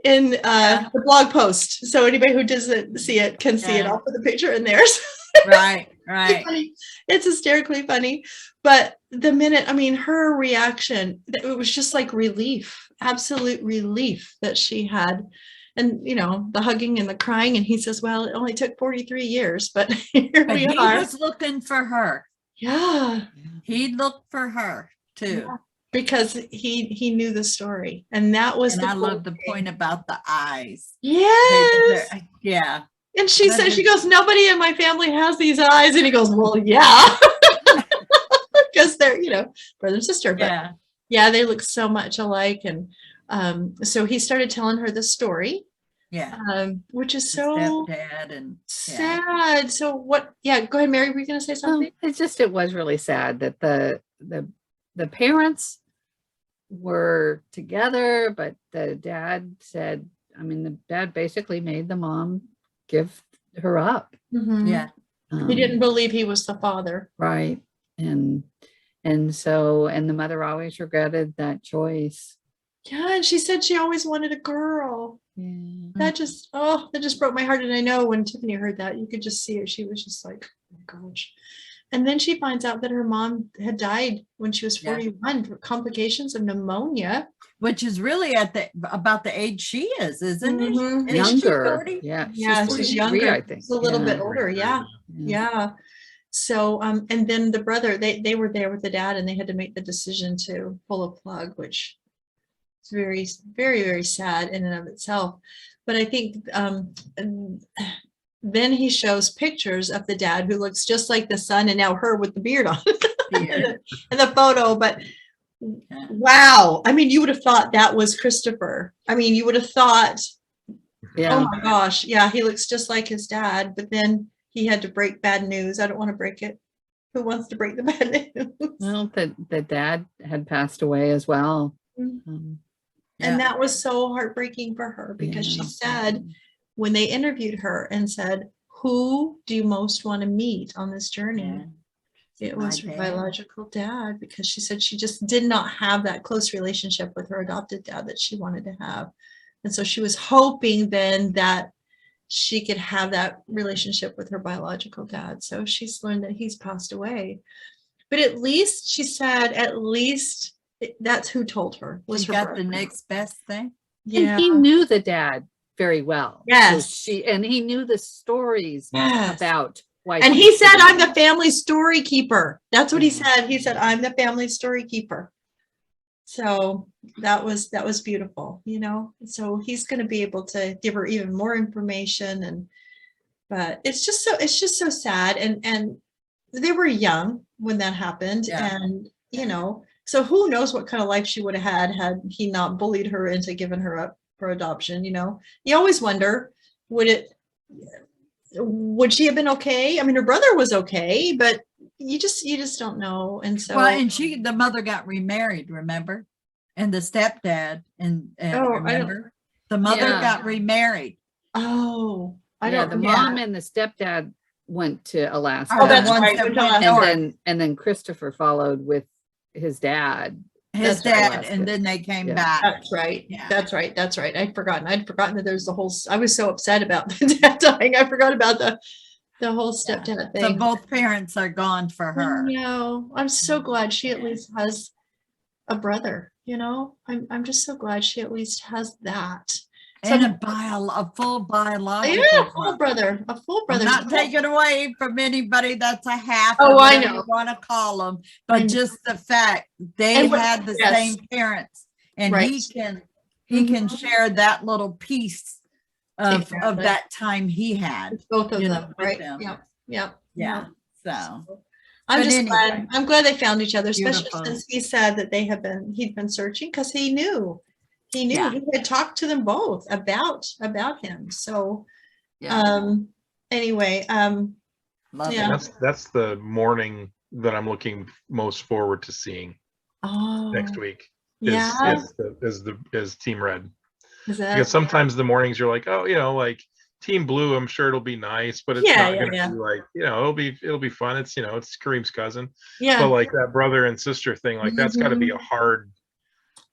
S1: in the blog post, so anybody who doesn't see it can see it. I'll put the picture in there.
S2: Right.
S1: It's hysterically funny. But the minute, her reaction, it was just like relief, absolute relief that she had. And, the hugging and the crying. And he says, "Well, it only took 43 years, but here we are."
S2: He was looking for her.
S1: Yeah.
S2: He looked for her too.
S1: Yeah. Because he knew the story. And that was
S2: I love the point about the eyes.
S1: Yes.
S2: Yeah.
S1: And she said, she goes, "Nobody in my family has these eyes." And he goes, "Well, yeah." Because they're, brother and sister. But yeah, they look so much alike. And so he started telling her the story.
S2: Yeah.
S1: Which is so
S2: stepdad and
S1: sad. So what? Yeah, go ahead, Mary. Were you going to say something?
S4: It was really sad that the parents were together, but the dad said, the dad basically made the mom give her up.
S1: Mm-hmm.
S2: Yeah.
S1: He didn't believe he was the father.
S4: Right. And the mother always regretted that choice.
S1: Yeah, and she said she always wanted a girl.
S4: Yeah.
S1: That just broke my heart. And I know when Tiffany heard that, you could just see it. She was just like, "Oh my gosh." And then she finds out that her mom had died when she was 41 for complications of pneumonia.
S2: Which is really about the age she is, isn't
S1: Mm-hmm.
S2: it?
S4: Younger.
S1: She's younger.
S4: I think.
S1: She's a little bit older. Yeah. So, and then the brother, they were there with the dad, and they had to make the decision to pull a plug, which is very, very, very sad in and of itself. But I think then he shows pictures of the dad who looks just like the son, and now her with the beard on in the photo. But wow, you would have thought that was Christopher. You would have thought, oh my gosh, yeah, he looks just like his dad. But then he had to break bad news. I don't want to break it. Who wants to break the bad news?
S4: Well, the dad had passed away as well.
S1: And
S2: Yeah.
S1: that was so heartbreaking for her because she
S4: Yeah.
S1: said when they interviewed her and said, who do you most want to meet on this journey? It was
S2: My
S1: her
S2: dad.
S1: biological dad, because she said she just did not have that close relationship with her adopted dad that she wanted to have. And so she was hoping then that she could have that relationship with her biological dad. So she's learned that he's passed away. But at least she said, at least that's who told her was
S2: She
S1: her
S2: got the
S1: brother.
S2: next best thing.
S1: Yeah.
S4: And he knew the dad very well.
S1: Yes.
S4: And he knew the stories
S1: Yes.
S4: about why.
S1: And
S4: she
S1: he said,
S4: couldn't-
S1: I'm the family story keeper. That's what he
S4: Yeah.
S1: said. He said, I'm the family story keeper. So that was beautiful, you know. So he's going to be able to give her even more information, but it's just so sad. And they were young when that happened.
S2: Yeah.
S1: And, you know, so who knows what kind of life she would have had he not bullied her into giving her up for adoption. You know, you always wonder, would she have been okay? I mean, her brother was okay, but you just don't know. And so,
S2: Well, and the mother got remarried, remember? And the stepdad, and
S1: Oh, I don't-
S2: remember? The mother
S4: Yeah.
S2: got remarried.
S1: oh, I
S4: Yeah,
S1: don't
S4: the mom and the stepdad went to Alaska.
S2: Are the
S1: that's
S2: ones
S1: right,
S2: that
S1: went to
S2: went
S1: Alaska.
S2: north.
S4: and then Christopher followed with his dad.
S2: His
S1: That's right.
S2: dad, and then they came
S4: Yeah.
S2: back.
S1: That's right.
S2: Yeah.
S1: That's right. That's right. I'd forgotten that there's the whole, I was so upset about the dad dying. I forgot about the whole stepdad
S2: So
S1: thing.
S2: both parents are gone for her.
S1: No, I'm so glad she at least has a brother, you know. I'm just so glad she at least has that.
S2: And
S1: So-
S2: a full biological
S1: Yeah, a full
S2: brother.
S1: brother, a full
S2: I'm
S1: brother.
S2: not taking away from anybody that's a half.
S1: Oh,
S2: or
S1: I
S2: whatever
S1: know.
S2: you want to call them,
S1: I
S2: but
S1: know.
S2: just the fact they
S1: And what-
S2: had the
S1: yes.
S2: same parents, and
S1: Right.
S2: he can
S1: Mhm.
S2: share that little piece of
S1: Exactly.
S2: that time he had.
S1: It's both of
S2: you
S1: them,
S2: know, with
S1: right?
S2: them.
S1: Yep. Yep.
S2: Yeah.
S1: yep.
S2: So
S1: I'm
S2: But
S1: just
S2: anyway.
S1: glad. I'm glad they found each other, especially
S2: Beautiful.
S1: since he said that he'd been searching because he knew
S2: Yeah.
S1: he had talked to them both about him. So,
S2: yeah,
S1: anyway,
S2: love
S1: yeah.
S2: it.
S3: That's the morning that I'm looking most forward to seeing
S1: oh,
S3: next week. Is
S1: yeah,
S3: is Team Red.
S1: is that?
S3: Because sometimes the mornings you're like, oh, you know, like Team Blue, I'm sure it'll be nice, but it's
S1: Yeah,
S3: not
S1: yeah,
S3: gonna
S1: yeah.
S3: be like, you know, it'll be fun. It's, you know, it's Kareem's cousin.
S1: Yeah,
S3: But like that brother and sister thing, like that's gotta be a hard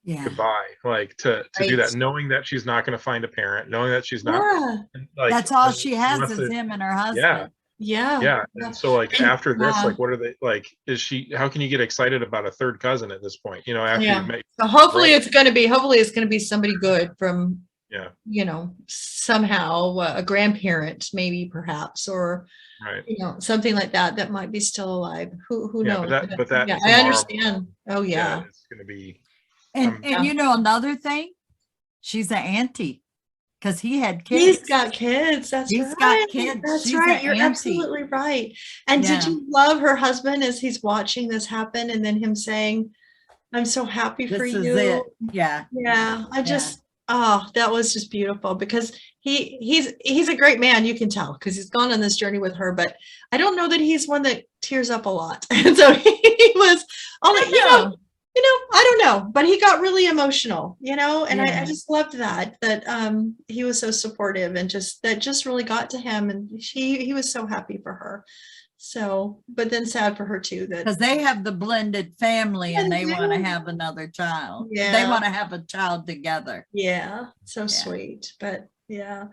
S2: Yeah.
S3: goodbye. Like to do
S1: Right.
S3: that, knowing that she's not gonna find a parent, knowing that she's not
S1: yeah,
S3: like
S2: That's all
S3: and
S2: she has
S3: unless
S2: is
S3: it-
S2: him and her husband.
S3: Yeah.
S1: yeah,
S3: Yeah. And so like after this,
S1: wow.
S3: like what are they like? How can you get excited about a third cousin at this point? You know, after
S1: Yeah.
S3: you've met
S1: So hopefully
S3: brother.
S1: it's gonna be somebody good from,
S3: Yeah,
S1: you know, somehow a grandparent, maybe perhaps, or
S3: right.
S1: you know, something like that might be still alive. Who
S3: Yeah,
S1: knows?
S3: but that
S1: yeah, I
S3: tomorrow-
S1: understand. Oh yeah.
S3: Yeah, it's gonna be
S2: And
S1: Yeah.
S2: you know another thing, she's an auntie because he had kids.
S1: He's got kids. That's
S2: He's
S1: right.
S2: got kids.
S1: That's
S2: She's
S1: right.
S2: an
S1: You're
S2: auntie.
S1: absolutely right. And did
S2: Yeah.
S1: you love her husband as he's watching this happen and then him saying, I'm so happy for
S2: This
S1: you.
S2: is it. Yeah.
S1: Yeah. That was just beautiful because he's a great man, you can tell, because he's gone on this journey with her, but I don't know that he's one that tears up a lot. And so he was I don't know, but he got really emotional, you know, and I
S2: Yeah.
S1: just loved that he was so supportive and that just really got to him, and he was so happy for her. So, but then sad for her too
S2: Because
S1: that
S2: they have the blended family and
S1: Yeah,
S2: they
S1: they
S2: want to
S1: do.
S2: have another child. They
S1: Yeah.
S2: want to have a child together.
S1: yeah, so
S2: Yeah.
S1: sweet. But yeah.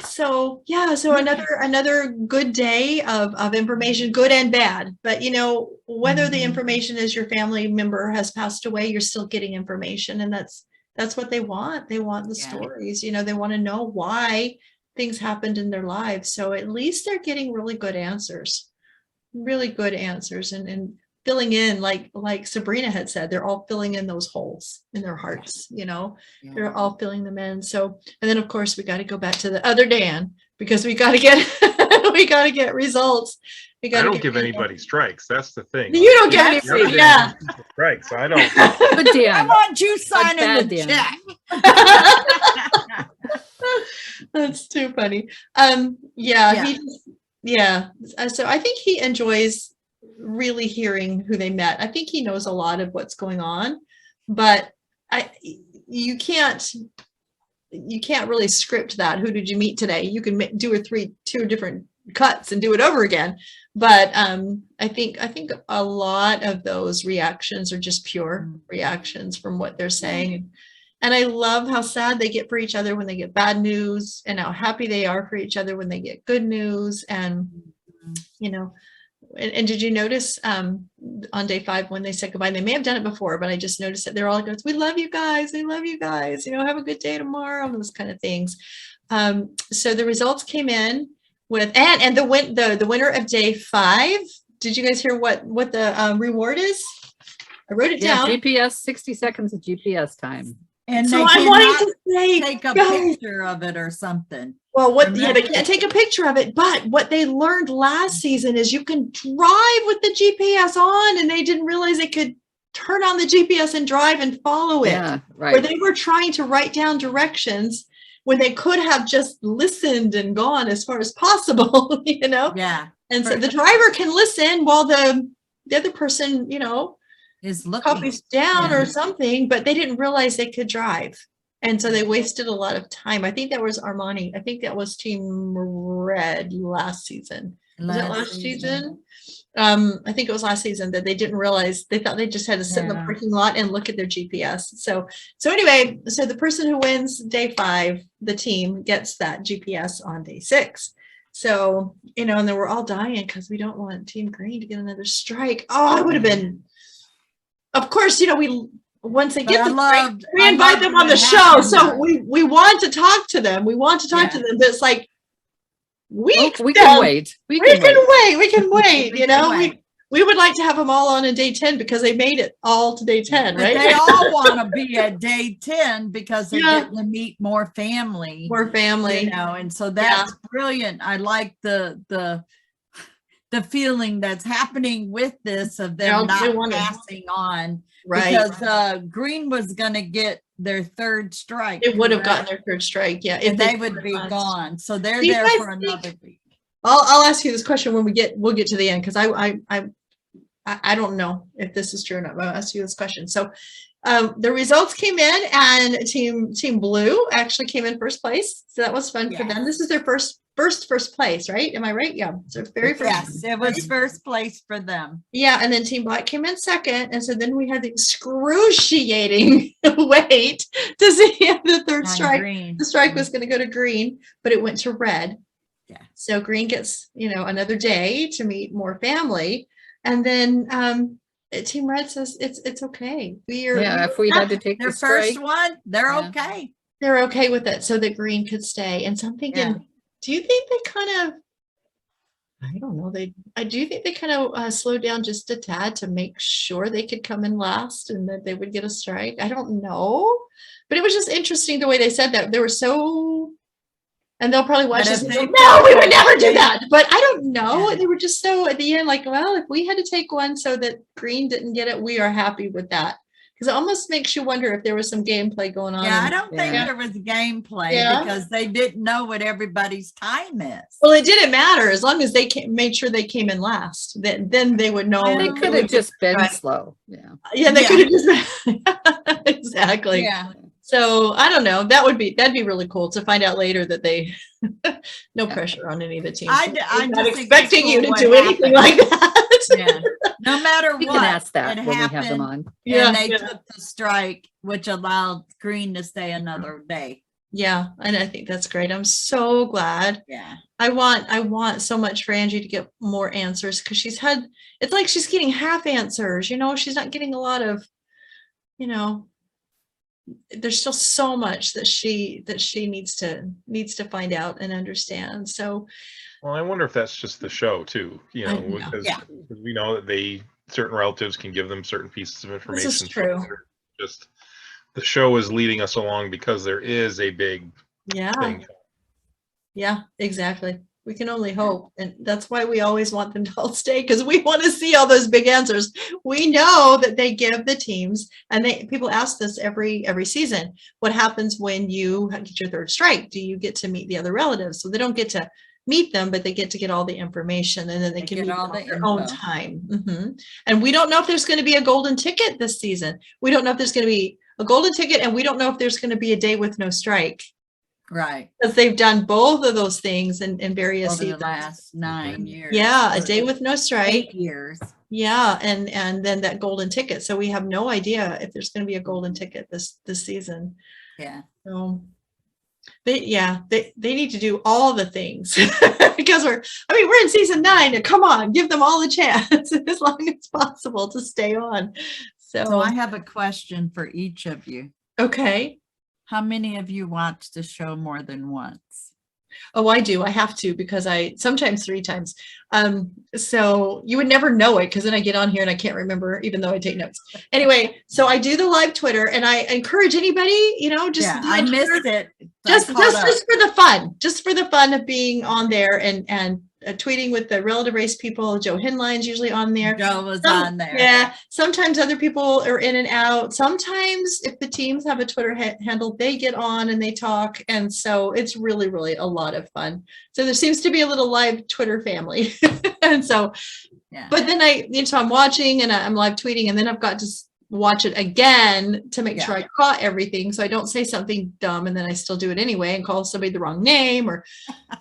S1: So another good day of information, good and bad. But you know, whether the
S2: Mhm.
S1: information is your family member has passed away, you're still getting information, and that's what they want. They want the
S2: Yeah.
S1: stories, you know, they want to know why things happened in their lives. So at least they're getting really good answers. Really good answers and filling in, like Sabrina had said, they're all filling in those holes in their hearts, you know.
S2: Yeah.
S1: They're all filling them in. So, and then of course we got to go back to the other Dan, because we got to get we got to get results. We got
S3: I
S1: to
S3: don't give anybody strikes. That's the thing.
S1: You don't give
S2: That's
S1: anybody,
S3: Never
S1: yeah.
S3: give people strikes. I don't.
S4: But
S2: I
S4: Dan,
S2: want you signing
S4: bad
S2: the
S4: Dan.
S2: check.
S1: That's too funny.
S2: Yeah.
S1: So I think he enjoys really hearing who they met. I think he knows a lot of what's going on, but you can't really script that. Who did you meet today? You can do two different cuts and do it over again. But I think a lot of those reactions are just pure reactions from what they're saying. And I love how sad they get for each other when they get bad news, and how happy they are for each other when they get good news. And, you know, and did you notice on day 5 when they said goodbye, they may have done it before, but I just noticed that they're all goes, we love you guys. We love you guys. You know, have a good day tomorrow. Those kind of things. So the results came in with, and the winner of day 5. Did you guys hear what the reward is? I wrote it down.
S4: GPS, 60 seconds of GPS time.
S2: And
S1: So
S2: they
S1: I'm
S2: cannot
S1: wanting to say,
S2: take a
S1: guys,
S2: picture of it or something.
S1: well, they can't take a picture of it, but what they learned last season is you can drive with the GPS on, and they didn't realize they could turn on the GPS and drive and follow it.
S4: Yeah, right.
S1: Where they were trying to write down directions when they could have just listened and gone as far as possible, you know?
S2: Yeah.
S1: And so the driver can listen while the other person, you know,
S2: Is looking.
S1: copies down
S2: Yeah.
S1: or something, but they didn't realize they could drive. And so they wasted a lot of time. I think that was Armani. I think that was Team Red last season. Was it last season? I think it was last season that they didn't realize. They thought they just had to sit in the
S2: Yeah.
S1: parking lot and look at their GPS. So anyway, so the person who wins day 5, the team gets that GPS on day 6. So, you know, and then we're all dying because we don't want Team Green to get another strike. Oh, I would have been. Of course, you know, once they get the strike, we invite them on the show. So we want to talk to them. We want to talk to them, but it's like we
S4: can wait. We
S1: can wait. You know, we would like to have them all on in day 10 because they made it all to day 10,
S2: But
S1: right?
S2: they all want to be at day 10 because they're getting to meet more family.
S1: More family.
S2: You know, and so that's brilliant. I like the feeling that's happening with this of them not passing on.
S1: Right.
S2: Because Green was going to get their 3rd strike.
S1: It would have gotten their 3rd strike. Yeah.
S2: If they would be gone. So they're
S1: Do you
S2: there
S1: guys
S2: for another week.
S1: I'll ask you this question when we'll get to the end, because I don't know if this is true or not, but I'll ask you this question. So the results came in, and Team Blue actually came in first place. So that was fun for them. This is their first place, right? Am I right? Yeah. So very first.
S2: Yes, it was first place for them.
S1: Yeah, and then Team Black came in second, and so then we had the excruciating wait to see if the 3rd strike.
S2: Green.
S1: The strike was going to go to Green, but it went to Red.
S2: Yeah.
S1: So Green gets, you know, another day to meet more family, and then Team Red says it's okay.
S4: If we had to take
S2: their
S4: the strike,
S2: first one, they're okay.
S1: They're okay with it, so that Green could stay. And so I'm thinking, do you think they kind of? I don't know. I do think they kind of slowed down just a tad to make sure they could come in last and that they would get a strike. I don't know, but it was just interesting the way they said that. They were so, and they'll probably watch this and go, no, we would never do that. But I don't know. They were just so at the end, like, well, if we had to take one so that Green didn't get it, we are happy with that. Because it almost makes you wonder if there was some gameplay going on.
S2: Yeah, I don't think there was gameplay because they didn't know what everybody's time is.
S1: Well, it didn't matter as long as they made sure they came in last. Then they would know.
S4: They could have just been slow.
S1: Yeah, they could have just been. Exactly.
S2: Yeah.
S1: So I don't know. That'd be really cool to find out later that they no pressure on any of the teams. I'm not expecting you to do anything like that.
S2: Yeah. No matter
S4: We
S2: what,
S4: can ask that
S2: it
S4: when we have
S2: happened,
S4: them on.
S2: and they took the strike, which allowed Green to stay another day.
S1: Yeah, and I think that's great. I'm so glad.
S2: Yeah.
S1: I want so much for Angie to get more answers, because it's like she's getting half answers, you know, she's not getting a lot of, you know, there's still so much that she needs to find out and understand. So
S3: well, I wonder if that's just the show too, you know, because we know that certain relatives can give them certain pieces of information.
S1: This is true.
S3: Just the show is leading us along because there is a big thing.
S1: Yeah, exactly. We can only hope. And that's why we always want them to all stay, because we want to see all those big answers. We know that they give the teams, and people ask this every season, what happens when you get your 3rd strike? Do you get to meet the other relatives? So they don't get to meet them, but they get to get all the information, and then they
S2: They
S1: can
S2: get
S1: meet
S2: all
S1: them on
S2: the
S1: their own
S2: info.
S1: time. And we don't know if there's going to be a golden ticket this season. We don't know if there's going to be a golden ticket, and we don't know if there's going to be a day with no strike,
S2: Right.
S1: because they've done both of those things in various
S2: Over the
S1: seasons.
S2: last 9 years.
S1: Yeah, a
S2: or
S1: day with no strike.
S2: 8 years.
S1: Yeah, and then that golden ticket. So we have no idea if there's going to be a golden ticket this season.
S2: Yeah.
S1: So they need to do all the things because we're in season 9. And come on, give them all the chance as long as possible to stay on.
S2: So I have a question for each of you.
S1: Okay.
S2: How many of you watch the show more than once?
S1: Oh, I do. I have to, because I sometimes 3 times. So you would never know it, because then I get on here and I can't remember, even though I take notes. Anyway, so I do the live Twitter, and I encourage anybody, just
S2: Yeah,
S1: do
S2: I
S1: it
S2: missed it.
S1: just for the fun of being on there and tweeting with the relative race people. Joe Hinline's usually on there.
S2: Joe was on there.
S1: Yeah, sometimes other people are in and out. Sometimes if the teams have a Twitter handle, they get on and they talk. And so it's really, really a lot of fun. So there seems to be a little live Twitter family. And so,
S2: Yeah.
S1: but then I'm watching and I'm live tweeting, and then I've got to watch it again to make sure I caught everything, so I don't say something dumb and then I still do it anyway and call somebody the wrong name, or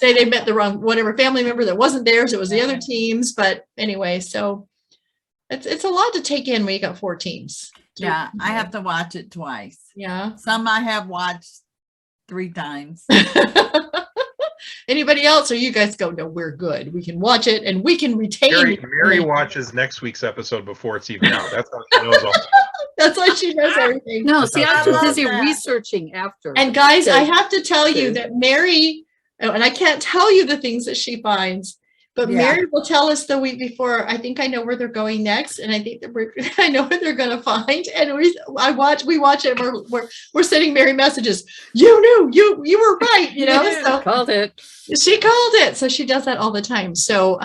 S1: say they met the wrong whatever family member that wasn't theirs, it was the other teams. But anyway, so it's a lot to take in when you got 4 teams.
S2: Yeah, I have to watch it twice.
S1: Yeah.
S2: Some I have watched 3 times.
S1: Anybody else, or you guys go, no, we're good, we can watch it and we can retain
S3: Mary watches next week's episode before it's even out. That's how she knows all.
S1: That's why she knows everything.
S4: No, see, I'm
S2: I
S4: too
S2: love
S4: busy
S2: that.
S4: researching after.
S1: And guys, I
S4: So-
S1: have to tell you
S4: so-
S1: that Mary, and I can't tell you the things that she finds, but
S2: Yeah.
S1: Mary will tell us the week before. I think I know where they're going next, and I think that I know what they're going to find. And we watch it. And we're sending Mary messages. You knew, you were right. So
S4: Called it.
S1: she called it. So she does that all the time. So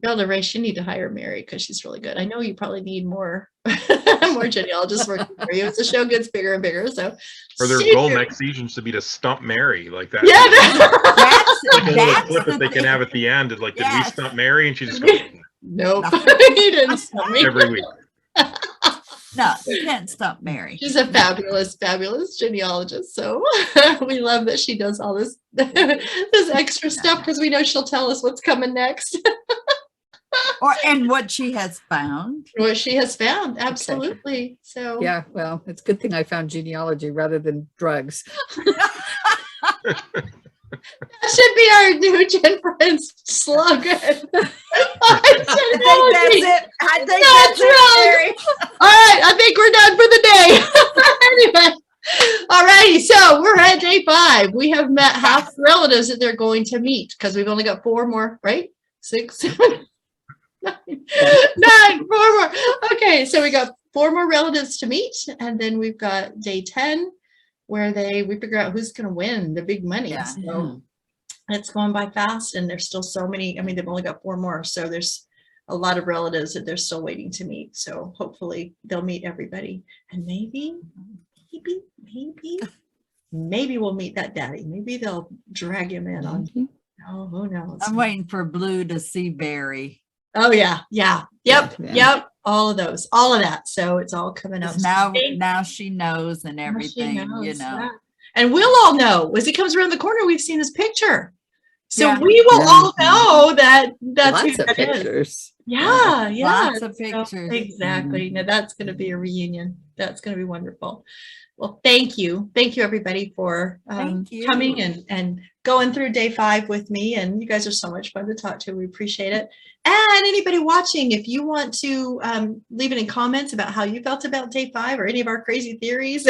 S1: Elder Race, you need to hire Mary, because she's really good. I know you probably need more more genealogists working for you. As the show gets bigger and bigger. So
S3: Or their
S1: stay
S3: goal
S1: tuned.
S3: next season is to be to stump Mary like that.
S1: Yeah.
S3: Like a little
S2: That's
S3: clip
S2: the
S3: that they can
S2: thing.
S3: have at the end. Is like, did we
S2: Yes.
S3: stump Mary? And she just goes
S1: Nope.
S2: No.
S1: He didn't stop me.
S3: every week.
S2: No, you can't stop Mary.
S1: She's a fabulous, fabulous genealogist. So we love that she does all this this extra stuff, because we know she'll tell us what's coming next.
S2: And what she has found.
S1: What she has found. Absolutely. So
S4: Yeah, well, it's a good thing I found genealogy rather than drugs.
S1: that should be our new GenFriends slogan.
S2: I think that's it. I think
S1: That's
S2: that's it, Mary.
S1: All right, I think we're done for the day. Anyway, all righty. So we're at day 5. We have met half the relatives that they're going to meet, because we've only got 4 more, right? 6, 7, 9, 4 more. Okay, so we got 4 more relatives to meet, and then we've got day 10, where we figure out who's going to win the big money.
S2: Yeah.
S1: So it's going by fast, and there's still so many. I mean, they've only got 4 more, so there's a lot of relatives that they're still waiting to meet. So hopefully they'll meet everybody, and maybe we'll meet that daddy. Maybe they'll drag him in on. Oh, who knows?
S2: I'm waiting for Blue to see Barry.
S1: Oh yeah, yep,
S4: Yeah.
S1: all of those, all of that. So it's all coming up
S2: 'Cause Now she knows and
S1: Now she
S2: everything,
S1: knows,
S2: know.
S1: yeah. And we'll all know as he comes around the corner. We've seen his picture, so
S2: Yeah.
S1: we will
S4: Yeah.
S1: all know that's who
S4: Lots of
S1: that is.
S4: pictures.
S1: Yeah, yeah.
S2: Lots of
S1: So,
S2: pictures.
S1: exactly. Now that's going to be a reunion. That's going to be wonderful. Well, thank you everybody for
S2: Thank you.
S1: coming and going through day 5 with me. And you guys are so much fun to talk to. We appreciate it. And anybody watching, if you want to leave any comments about how you felt about day 5 or any of our crazy theories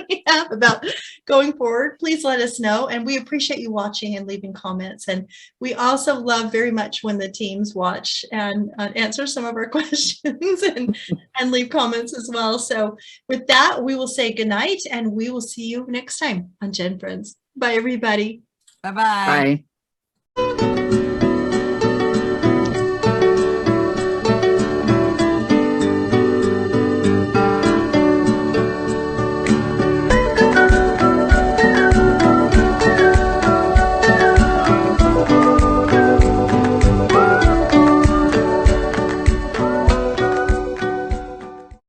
S1: we have about going forward, please let us know. And we appreciate you watching and leaving comments. And we also love very much when the teams watch and answer some of our questions and leave comments as well. So with that, we will say goodnight, and we will see you next time on GenFriends. Bye, everybody.
S2: Bye-bye.
S4: Bye.